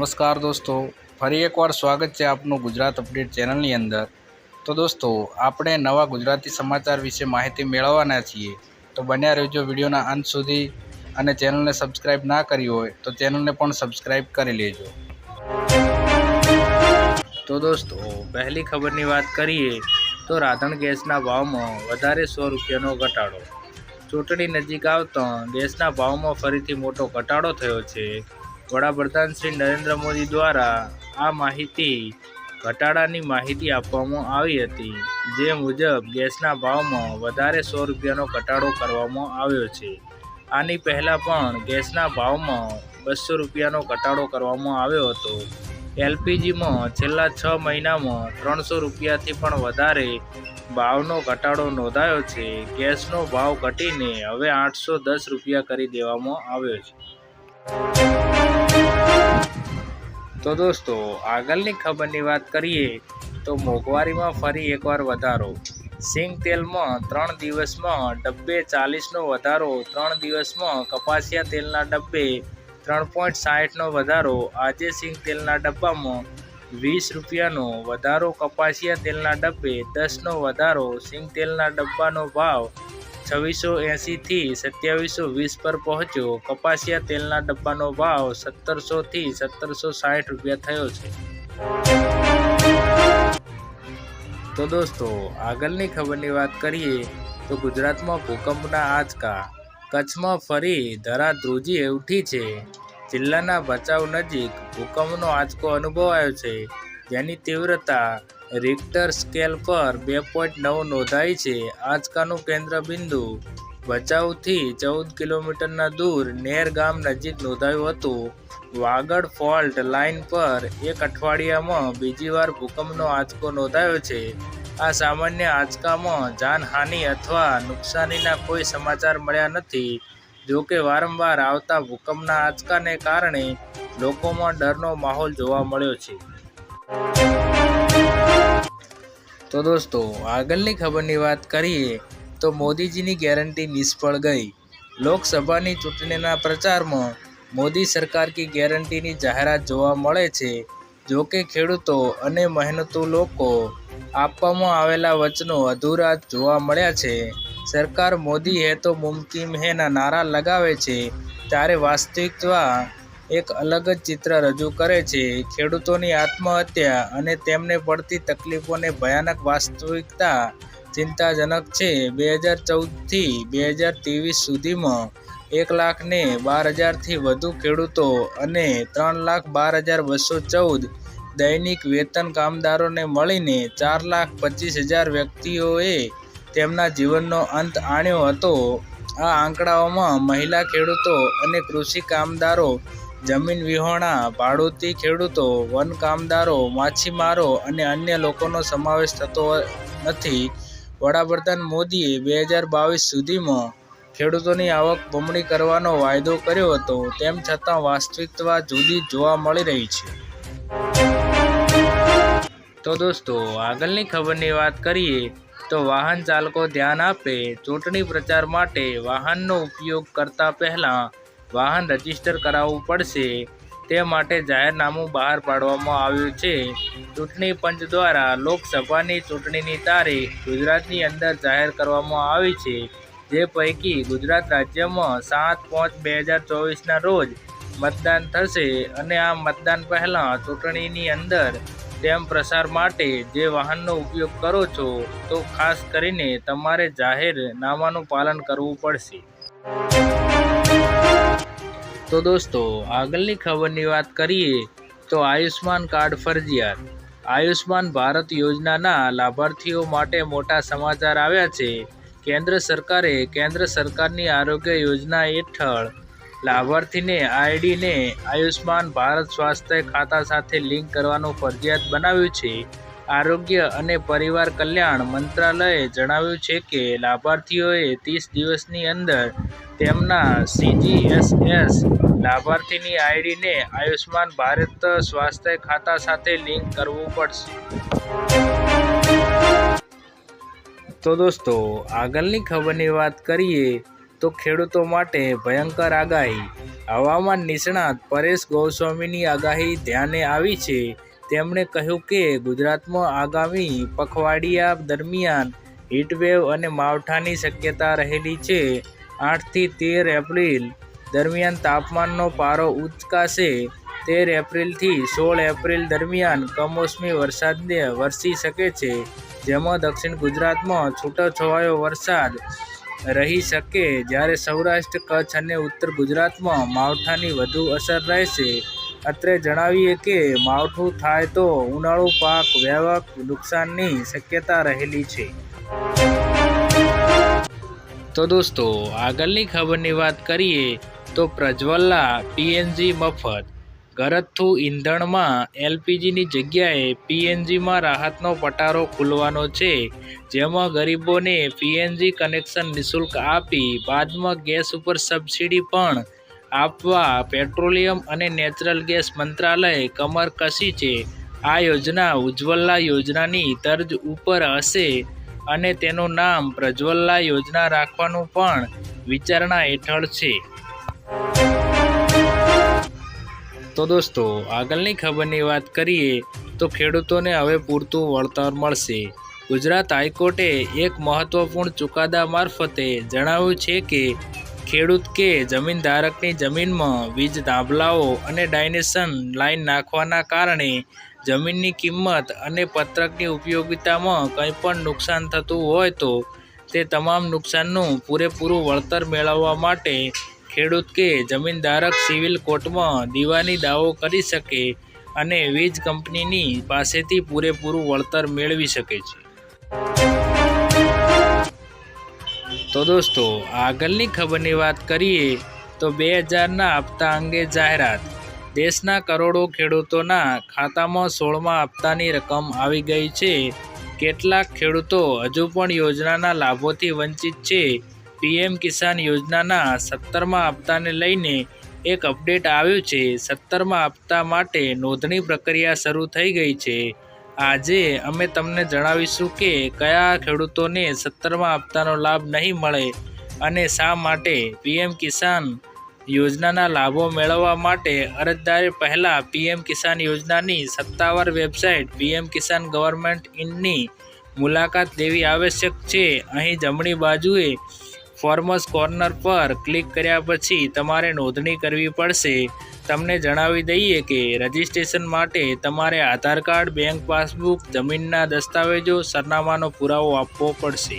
નમસ્કાર દોસ્તો, ફરી એકવાર સ્વાગત છે આપનું ગુજરાત અપડેટ ચેનલની અંદર। તો દોસ્તો, આપણે નવા ગુજરાતી સમાચાર વિશે માહિતી મેળવવાના છીએ, તો બન્યા રહેજો વિડીયોના અંત સુધી। અને ચેનલને સબસ્ક્રાઈબ ના કરી હોય તો ચેનલને પણ સબસ્ક્રાઈબ કરી લેજો। તો દોસ્તો, પહેલી ખબરની વાત કરીએ તો રાંધણ ગેસના ભાવમાં વધારે 100 રૂપિયાનો ઘટાડો। ચૂંટણી નજીક આવતા ગેસના ભાવમાં ફરીથી મોટો ઘટાડો થયો છે। વડાપ્રધાન શ્રી નરેન્દ્ર મોદી દ્વારા આ ઘટાડાની માહિતી આપવામાં આવી હતી, જે મુજબ ગેસના ભાવમાં વધારે 100 રૂપિયાનો ઘટાડો કરવામાં આવ્યો છે। આની પહેલાં પણ ગેસના ભાવમાં 200 રૂપિયાનો ઘટાડો કરવામાં આવ્યો હતો। એલપીજીમાં છેલ્લા 6 મહિનામાં 300 રૂપિયાથી પણ વધારે ભાવનો ઘટાડો નોંધાયો છે। ગેસનો ભાવ ઘટીને હવે 810 રૂપિયા કરી દેવામાં આવ્યો છે। તો દોસ્તો, આગળની ખબરની વાત કરીએ તો મોંઘવારીમાં ફરી એકવાર વધારો। સિંગ તેલમાં 3 દિવસમાં ડબ્બે 40નો વધારો। 3 દિવસમાં કપાસિયા તેલના ડબ્બે 3.60નો વધારો। આજે સિંગ તેલના ડબ્બામાં 20 રૂપિયાનો વધારો। કપાસિયા તેલના ડબ્બે 10નો વધારો। સિંગ તેલના ડબ્બાનો ભાવ 2680 થી 2720 પર પહોંચ્યો। કપાસિયા તેલના ડબ્બાનો ભાવ 1700 થી 1760 રૂપિયા થયો છે। તો દોસ્તો, આગળની ખબરની વાત કરીએ તો ગુજરાતમાં ભૂકંપના આંચકા। કચ્છમાં ફરી ધરાધ્રુજી ઉઠી છે। જિલ્લાના ભચાઉ નજીક ભૂકંપનો આંચકો અનુભવાયો છે, જેની તીવ્રતા રિક્ટર સ્કેલ પર 2.9 નોંધાઈ છે। આંચકાનું કેન્દ્ર બિંદુ ભચાઉથી 14 કિલોમીટરના દૂર નેર ગામ નજીક નોંધાયું હતું। વાગડ ફોલ્ટ લાઇન પર એક અઠવાડિયામાં બીજી વાર ભૂકંપનો આંચકો નોંધાયો છે। આ સામાન્ય આંચકામાં જાનહાનિ અથવા નુકસાનીના કોઈ સમાચાર મળ્યા નથી। જોકે વારંવાર આવતા ભૂકંપના આંચકાને કારણે લોકોમાં ડરનો માહોલ જોવા મળ્યો છે। તો દોસ્તો, આગળની ખબરની વાત કરીએ તો મોદીજીની ગેરંટી નિષ્ફળ ગઈ। લોકસભાની ચૂંટણીના પ્રચારમાં મોદી સરકાર કી ગેરંટીની જાહેરાત જોવા મળે છે। જોકે ખેડૂતો અને મહેનતુ લોકો આપવામાં આવેલા વચનો અધૂરા જોવા મળ્યા છે। સરકાર મોદી હે તો મુમકિન હે ના નારા લગાવે છે, ત્યારે વાસ્તવિકતા એક અલગ જ ચિત્ર રજૂ કરે છે। ખેડૂતોની આત્મહત્યા અને તેમને પડતી તકલીફોને ભયાનક વાસ્તવિકતા ચિંતાજનક છે। 2014થી 2023 સુધીમાં 1,12,000થી વધુ ખેડૂતો અને 3,12,214 દૈનિક વેતન કામદારોને મળીને 4,25,000 વ્યક્તિઓએ તેમના જીવનનો અંત આણ્યો હતો। આ આંકડાઓમાં મહિલા ખેડૂતો અને કૃષિ કામદારો, જમીન વિહોણા, ભાડૂતી ખેડૂતો, વન કામદારો, માછીમારો અને અન્ય લોકોનો સમાવેશ થતો નથી। વડાપ્રધાન મોદીએ 2022 સુધીમાં ખેડૂતોની આવક બમણી કરવાનો વાયદો કર્યો હતો, તેમ છતાં વાસ્તવિકતા જુદી જોવા મળી રહી છે। તો દોસ્તો, આગળની ખબરની વાત કરીએ તો વાહન ચાલકો ધ્યાન આપે। ચૂંટણી પ્રચાર માટે વાહનનો ઉપયોગ કરતા પહેલા વાહન રજીસ્ટર કરાવવું પડશે, તે માટે જાહેરનામું બહાર પાડવામાં આવ્યું છે। ચૂંટણી પંચ દ્વારા લોકસભાની ચૂંટણીની તારીખ ગુજરાતની અંદર જાહેર કરવામાં આવી છે, જે પૈકી ગુજરાત રાજ્યમાં 7/5/2024ના રોજ મતદાન થશે અને આ મતદાન પહેલાં ચૂંટણીની અંદર તેમ પ્રસાર માટે જે વાહનનો ઉપયોગ કરો છો, તો ખાસ કરીને તમારે જાહેરનામાનું પાલન કરવું પડશે। તો દોસ્તો, આગળની ખબરની વાત કરીએ તો આયુષ્માન કાર્ડ ફરજિયાત। આયુષ્માન ભારત યોજનાના લાભાર્થીઓ માટે મોટા સમાચાર આવ્યા છે। કેન્દ્ર સરકારે કેન્દ્ર સરકારની આરોગ્ય યોજના હેઠળ લાભાર્થીને આઈડીને આયુષ્માન ભારત સ્વાસ્થ્ય ખાતા સાથે લિંક કરવાનું ફરજિયાત બનાવ્યું છે। આરોગ્ય અને પરિવાર કલ્યાણ મંત્રાલયે જણાવ્યું છે કે લાભાર્થીઓએ 30 દિવસની અંદર તેમના CGSS લાભાર્થીની આઈડીને આયુષ્માન ભારત સ્વાસ્થ્ય ખાતા સાથે લિંક કરવું પડશે। તો દોસ્તો, આગળની ખબરની વાત કરીએ તો ખેડૂતો માટે ભયંકર આગાહી। હવામાન નિષ્ણાત પરેશ ગોસ્વામીની આગાહી ધ્યાને આવી છે. તેમણે કહ્યું કે ગુજરાતમાં આગામી પખવાડિયા દરમિયાન હીટવેવ અને માવઠાની શક્યતા રહેલી છે. 8 થી 13 એપ્રિલ દરમિયાન તાપમાનનો પારો ઉંચકાશે. 13 એપ્રિલથી 16 એપ્રિલ દરમિયાન કમોસમી વરસાદ વરસી શકે છે, જેમાં દક્ષિણ ગુજરાતમાં છૂટોછવાયો વરસાદ રહી શકે, જ્યારે સૌરાષ્ટ્ર, કચ્છ અને ઉત્તર ગુજરાતમાં માવઠાની વધુ અસર રહેશે. અત્રે જણાવીએ કે માવઠું થાય તો ઉનાળુ પાક વ્યાપક નુકસાનની શક્યતા રહેલી છે. તો દોસ્તો, આગળની ખબરની વાત કરીએ તો પ્રજ્વલા પીએનજી મફત. ઘરગથ્થુ ઈંધણમાં એલપીજીની જગ્યાએ પીએનજીમાં રાહતનો પટારો ખુલવાનો છે, જેમાં ગરીબોને પીએનજી કનેક્શન નિઃશુલ્ક આપી બાદમાં ગેસ ઉપર સબસિડી પણ આપવા પેટ્રોલિયમ અને નેચરલ ગેસ મંત્રાલયે કમર કસી છે. આ યોજના ઉજ્જવલા યોજનાની તર્જ ઉપર હશે અને તેનું નામ પ્રજ્વલા યોજના રાખવાનું પણ વિચારણા હેઠળ છે. તો દોસ્તો, આગળની ખબરની વાત કરીએ તો ખેડૂતોને હવે પૂરતું વળતર મળશે. ગુજરાત હાઈકોર્ટે એક મહત્વપૂર્ણ ચુકાદા મારફતે જણાવ્યું છે કે ખેડૂત કે જમીન ધારકની જમીનમાં વીજ થાંભલાઓ અને ડાયનેશન લાઇન નાખવાના કારણે જમીનની કિંમત અને પત્રકની ઉપયોગિતામાં કંઈ પણ નુકસાન થતું હોય તો તે તમામ નુકસાનનું પૂરેપૂરું વળતર મેળવવા માટે ખેડૂત કે જમીન ધારક સિવિલ કોર્ટમાં દીવાની દાવો કરી શકે અને વીજ કંપનીની પાસેથી પૂરેપૂરું વળતર મેળવી શકે છે. તો દોસ્તો, આગળની ખબરની વાત કરીએ તો 2000ના હપ્તા અંગે જાહેરાત. દેશના કરોડો ખેડૂતોના ખાતામાં 16મા હપ્તાની રકમ આવી ગઈ છે. કેટલાક ખેડૂતો હજુ પણ યોજનાના લાભોથી વંચિત છે. પીએમ કિસાન યોજનાના 17મા હપ્તાને લઈને એક અપડેટ આવ્યું છે. 17મા હપ્તા માટે નોંધણી પ્રક્રિયા શરૂ થઈ ગઈ છે. આજે અમે તમને જણાવીશું કે કયા ખેડૂતોને 17મા હપ્તાનો લાભ નહીં મળે અને શા માટે. પીએમ કિસાન યોજનાના લાભો મેળવવા માટે અરજદારે પહેલાં પીએમ કિસાન યોજનાની સત્તાવાર વેબસાઇટ પીએમ કિસાન ગવર્મેન્ટ ઇનની મુલાકાત લેવી આવશ્યક છે. અહીં જમણી બાજુએ ફોર્મસ કોર્નર પર ક્લિક કર્યા પછી તમારે નોંધણી કરવી પડશે. તમને જણાવી દઈએ કે રજિસ્ટ્રેશન માટે તમારે આધાર કાર્ડ, બેંક પાસબુક, જમીનના દસ્તાવેજો, સરનામાનો પુરાવો આપવો પડશે.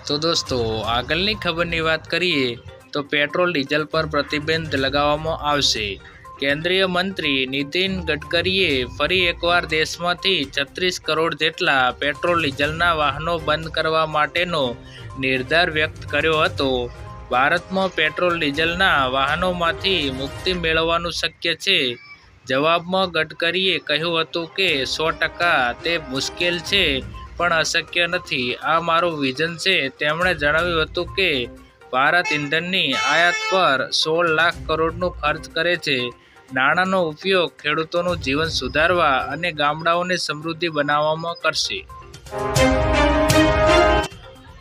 તો દોસ્તો, આગળની ખબરની વાત કરીએ તો પેટ્રોલ ડીઝલ પર પ્રતિબંધ લગાવવામાં આવશે. કેન્દ્રીય મંત્રી નીતિન ગડકરીએ ફરી એકવાર દેશમાંથી 36 કરોડ જેટલા પેટ્રોલ ડીઝલના વાહનો બંધ કરવા માટેનો નિર્ધાર વ્યક્ત કર્યો હતો. ભારતમાં પેટ્રોલ ડીઝલના વાહનોમાંથી મુક્તિ મેળવવાનું શક્ય છે. જવાબમાં ગડકરીએ કહ્યું હતું કે 100% તે મુશ્કેલ છે પણ અશક્ય નથી. આ મારું વિઝન છે. તેમણે જણાવ્યું હતું કે ભારત ઇંધણની આયાત પર 16 લાખ કરોડનું ખર્ચ કરે છે. નાણાંનો ઉપયોગ ખેડૂતોનું જીવન સુધારવા અને ગામડાઓને સમૃદ્ધિ બનાવવામાં કરશે.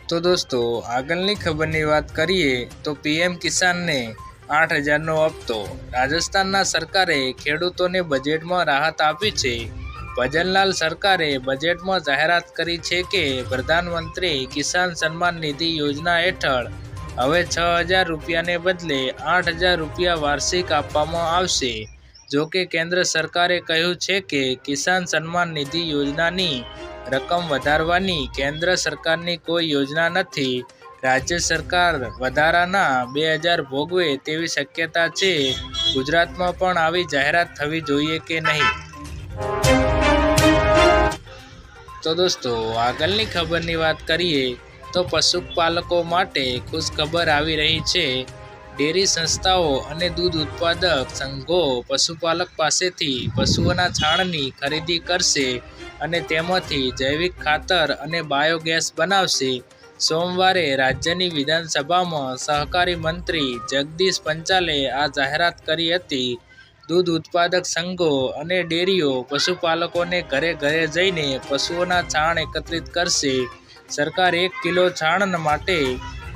તો દોસ્તો, આગળની ખબરની વાત કરીએ તો પીએમ કિસાનને 8,000નો હપ્તો. રાજસ્થાનના સરકારે ખેડૂતોને બજેટમાં રાહત આપી છે. ભજનલાલ સરકારે બજેટમાં જાહેરાત કરી છે કે પ્રધાનમંત્રી કિસાન સન્માન નિધિ યોજના હેઠળ હવે 6,000 રૂપિયાને બદલે 8,000 રૂપિયા વાર્ષિક આપવામાં આવશે. જોકે કેન્દ્ર સરકારે કહ્યું છે કે કિસાન સન્માન નિધિ યોજનાની રકમ વધારવાની કેન્દ્ર સરકારની કોઈ યોજના નથી. રાજ્ય સરકાર વધારાના 2,000 ભોગવે તેવી શક્યતા છે. ગુજરાતમાં પણ આવી જાહેરાત થવી જોઈએ કે નહીં. તો દોસ્તો, આગળની ખબરની વાત કરીએ તો પશુપાલકો માટે ખુશખબર આવી રહી છે. ડેરી સંસ્થાઓ અને દૂધ ઉત્પાદક સંઘો પશુપાલક પાસેથી પશુઓના છાણની ખરીદી કરશે અને તેમાંથી જૈવિક ખાતર અને બાયોગેસ બનાવશે. સોમવારે રાજ્યની વિધાનસભામાં સહકારી મંત્રી જગદીશ પંચાલે આ જાહેરાત કરી હતી. દૂધ ઉત્પાદક સંઘો અને ડેરીઓ પશુપાલકોને ઘરે ઘરે જઈને પશુઓના છાણ એકત્રિત કરશે. સરકાર 1 કિલો છાણ માટે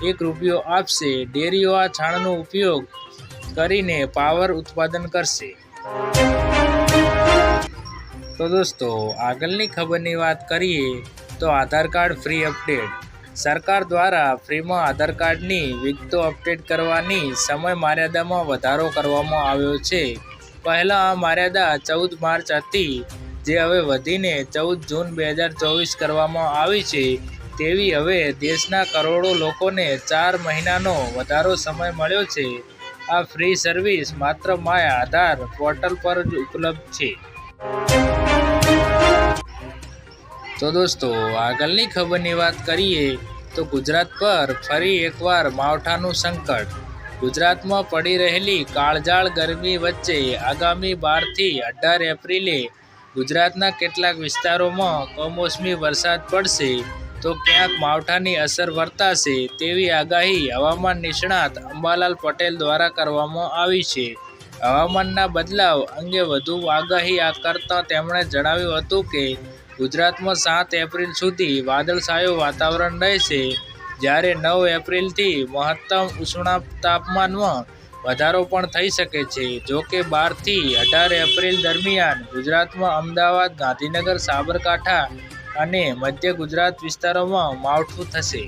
₹1 આપશે. ડેરીઓ આ છાણનો ઉપયોગ કરીને પાવર ઉત્પાદન કરશે. તો દોસ્તો, આગળની ખબરની વાત કરીએ તો આધાર કાર્ડ ફ્રી અપડેટ. સરકાર દ્વારા ફ્રીમાં આધાર કાર્ડની વિગતો અપડેટ કરવાની સમય મર્યાદામાં વધારો કરવામાં આવ્યો છે. પહેલાં આ મર્યાદા 14 માર્ચ હતી, જે હવે વધીને 14 જૂન 2024 કરવામાં આવી છે. તેવી હવે દેશના કરોડો લોકોને 4 મહિનાનો વધારો સમય મળ્યો છે. આ ફ્રી સર્વિસ માત્ર માય આધાર પોર્ટલ પર જ ઉપલબ્ધ છે. તો દોસ્તો, આગળની ખબરની વાત કરીએ તો ગુજરાત પર ફરી એકવાર માવઠાનું સંકટ. ગુજરાતમાં પડી રહેલી કાળઝાળ ગરમી વચ્ચે આગામી 12 થી 18 એપ્રિલે ગુજરાતના કેટલાક વિસ્તારોમાં કમોસમી વરસાદ પડશે તો ક્યાંક માવઠાની અસર વર્તાશે તેવી આગાહી હવામાન નિષ્ણાત અંબાલાલ પટેલ દ્વારા કરવામાં આવી છે. હવામાનના બદલાવ અંગે વધુ આગાહી કરતાં તેમણે જણાવ્યું હતું કે ગુજરાતમાં 7 એપ્રિલ સુધી વાદળછાયું વાતાવરણ રહેશે, જ્યારે 9 એપ્રિલથી મહત્તમ ઉષ્ણ તાપમાનમાં વધારો પણ થઈ શકે છે. જોકે 12 થી 18 એપ્રિલ દરમિયાન ગુજરાતમાં અમદાવાદ, ગાંધીનગર, સાબરકાંઠા અને મધ્ય ગુજરાત વિસ્તારોમાં માવઠું થશે.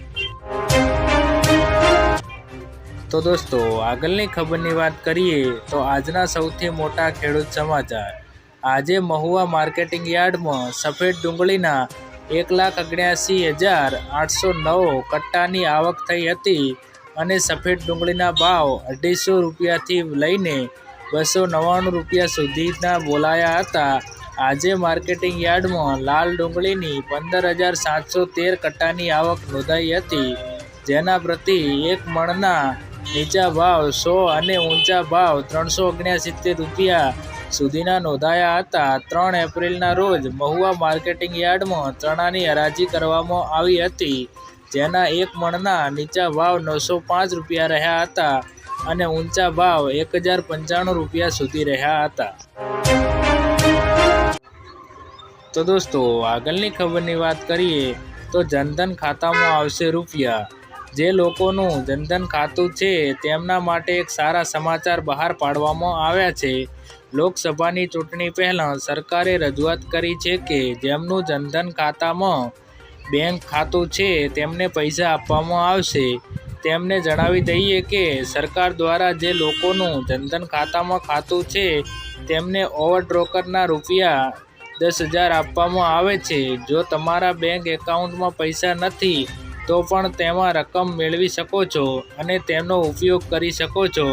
તો દોસ્તો, આગળની ખબરની વાત કરીએ તો આજના સૌથી મોટા ખેડૂત સમાચાર. આજે મહુવા માર્કેટિંગ યાર્ડમાં સફેદ ડુંગળીના 1,79,809 કટ્ટાની આવક થઈ હતી અને સફેદ ડુંગળીના ભાવ ₹250થી લઈને ₹299 સુધીના બોલાયા હતા. આજે માર્કેટિંગ યાર્ડમાં લાલ ડુંગળીની 15,713 કટ્ટાની આવક નોંધાઈ હતી, જેના પ્રતિ 1 મણના નીચા ભાવ ₹100 અને ઊંચા ભાવ ₹379 સુધીના નોંધાયા હતા. 3 એપ્રિલના રોજ મહુવા માર્કેટિંગ યાર્ડમાં ચણાની હરાજી કરવામાં આવી હતી, જેના 1 મણના નીચા ભાવ ₹905 રહ્યા હતા અને ઊંચા ભાવ ₹1,095 સુધી રહ્યા હતા. તો દોસ્તો, આગળની ખબરની વાત કરીએ તો જનધન ખાતામાં આવશે રૂપિયા. જે લોકોનું જનધન ખાતું છે તેમના માટે એક સારા સમાચાર બહાર પાડવામાં આવ્યા છે. લોકસભાની ચૂંટણી પહેલાં સરકારે રજૂઆત કરી છે કે જેમનું જનધન ખાતામાં બેંક ખાતું છે તેમને પૈસા આપવામાં આવશે. તેમને જણાવી દઈએ કે સરકાર દ્વારા જે લોકોનું જનધન ખાતામાં ખાતું છે તેમને ઓવરડ્રાફ્ટના રૂપિયા 10,000 આપવામાં આવે છે. જો તમારા બેંક એકાઉન્ટમાં પૈસા નથી તો પણ તેમાં રકમ મેળવી શકો છો અને તેનો ઉપયોગ કરી શકો છો.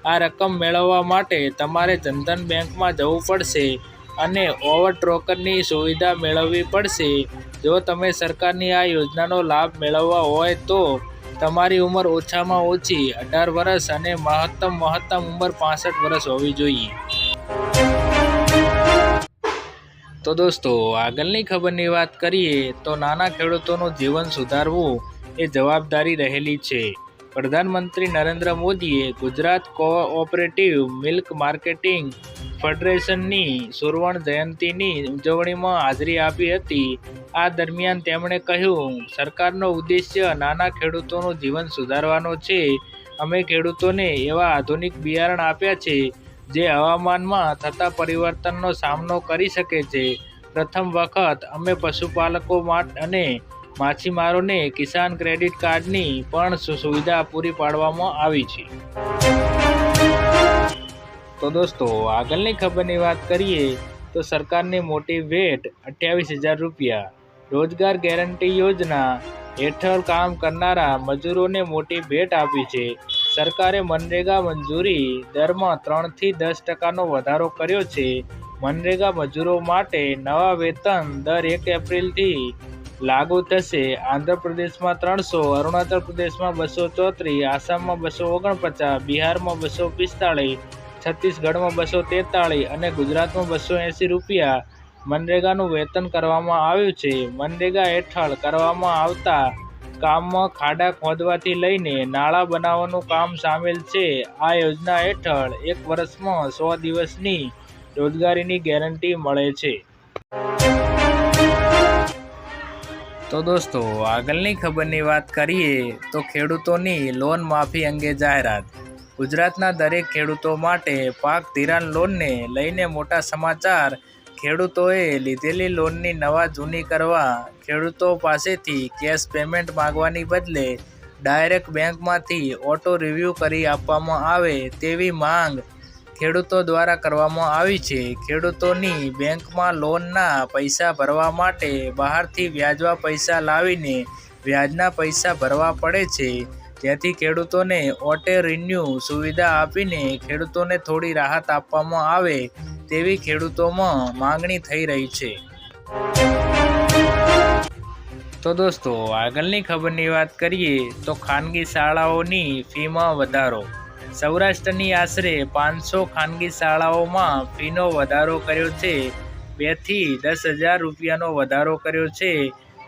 આ રકમ મેળવવા માટે તમારે જનધન બેંકમાં જવું પડશે અને ઓવરડ્રાફ્ટની સુવિધા મેળવવી પડશે. જો તમે સરકારની આ યોજનાનો લાભ મેળવવા હોય તો તમારી ઉંમર ઓછામાં ઓછી 18 વર્ષ અને મહત્તમ ઉંમર 65 વર્ષ હોવી જોઈએ. તો દોસ્તો, આગળની ખબરની વાત કરીએ તો નાના ખેડૂતોનું જીવન સુધારવું એ જવાબદારી રહેલી છે. પ્રધાનમંત્રી નરેન્દ્ર મોદીએ ગુજરાત કોઓપરેટિવ મિલ્ક માર્કેટિંગ ફેડરેશનની સુવર્ણ જયંતિની ઉજવણીમાં હાજરી આપી હતી. આ દરમિયાન તેમણે કહ્યું, સરકારનો ઉદ્દેશ્ય નાના ખેડૂતોનું જીવન સુધારવાનો છે. અમે ખેડૂતોને એવા આધુનિક બિયારણ આપ્યા છે જે હવામાનમાં થતા પરિવર્તનનો સામનો કરી શકે છે. પ્રથમ વખત અમે પશુપાલકો અને માછીમારોને કિસાન ક્રેડિટ કાર્ડની પણ સુવિધા પૂરી પાડવામાં આવી છે. તો દોસ્તો, આગળની ખબરની વાત કરીએ તો સરકારની મોટી ભેટ ₹28,000. રોજગાર ગેરંટી યોજના હેઠળ કામ કરનારા મજૂરોને મોટી ભેટ આપી છે. સરકારે મનરેગા મંજૂરી દરમાં 3 થી 10% વધારો કર્યો છે. મનરેગા મજૂરો માટે નવા વેતન દર 1 એપ્રિલથી લાગુ થશે. આંધ્રપ્રદેશમાં 300, અરુણાચલ પ્રદેશમાં 234, આસામમાં 249, બિહારમાં 245, છત્તીસગઢમાં 243 અને ગુજરાતમાં ₹280 મનરેગાનું વેતન કરવામાં આવ્યું છે. મનરેગા હેઠળ કરવામાં આવતા કામમાં ખાડા ખોદવાથી લઈને નાળા બનાવવાનું કામ સામેલ છે. આ યોજના હેઠળ 1 વર્ષમાં 100 દિવસની રોજગારીની ગેરંટી મળે છે. તો દોસ્તો આગળની ખબરની વાત કરીએ તો ખેડૂતોની લોન માફી અંગે જાહેરાત. ગુજરાતના દરેક ખેડૂતો માટે પાક ધિરાણ લોનને લઈને મોટા સમાચાર. ખેડૂતોએ લીધેલી લોનની નવા જૂની કરવા ખેડૂતો પાસેથી કેશ પેમેન્ટ માંગવાની બદલે ડાયરેક્ટ બેંકમાંથી ઓટો રિવ્યૂ કરી આપવામાં આવે તેવી માંગ ખેડૂતો દ્વારા કરવામાં આવી છે. ખેડૂતોની બેંકમાં લોનના પૈસા ભરવા માટે બહારથી વ્યાજવા પૈસા લાવીને વ્યાજના પૈસા ભરવા પડે છે, જેથી ખેડૂતોને ઓટો રિન્યૂ સુવિધા આપીને ખેડૂતોને થોડી રાહત આપવામાં આવે તેવી ખેડૂતોમાં માંગણી થઈ રહી છે. તો દોસ્તો આગળની ખબરની વાત કરીએ તો ખાનગી શાળાઓની ફીમાં વધારો. સૌરાષ્ટ્રની આશરે 500 ખાનગી શાળાઓમાં ફીનો વધારો કર્યો છે. 2 થી 10,000 રૂપિયાનો વધારો કર્યો છે.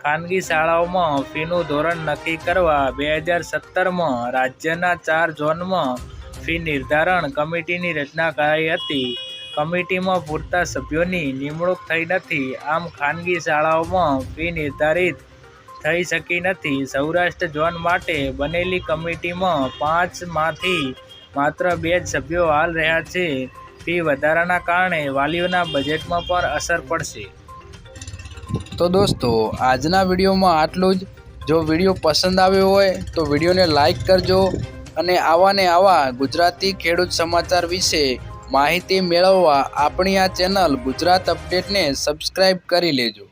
ખાનગી શાળાઓમાં ફીનું ધોરણ નક્કી કરવા 2017માં રાજ્યના 4 ઝોનમાં ફી નિર્ધારણ કમિટીની રચના કરાઈ હતી. કમિટીમાં પૂરતા સભ્યોની નિમણૂક થઈ નથી. આમ ખાનગી શાળાઓમાં ફી નિર્ધારિત થઈ શકી નથી. સૌરાષ્ટ્ર ઝોન માટે બનેલી કમિટીમાં 5માંથી માત્ર 2 જ સભ્યો હાલ રહ્યા છે. ફી વધારાના કારણે વાલીઓના બજેટમાં પણ અસર પડશે. તો દોસ્તો આજના વિડીયોમાં આટલું જ. જો વિડીયો પસંદ આવ્યો હોય તો વિડીયોને લાઈક કરજો અને આવા ગુજરાતી ખેડૂત સમાચાર વિશે માહિતી મેળવવા આપણી આ ચેનલ ગુજરાત અપડેટને સબસ્ક્રાઈબ કરી લેજો.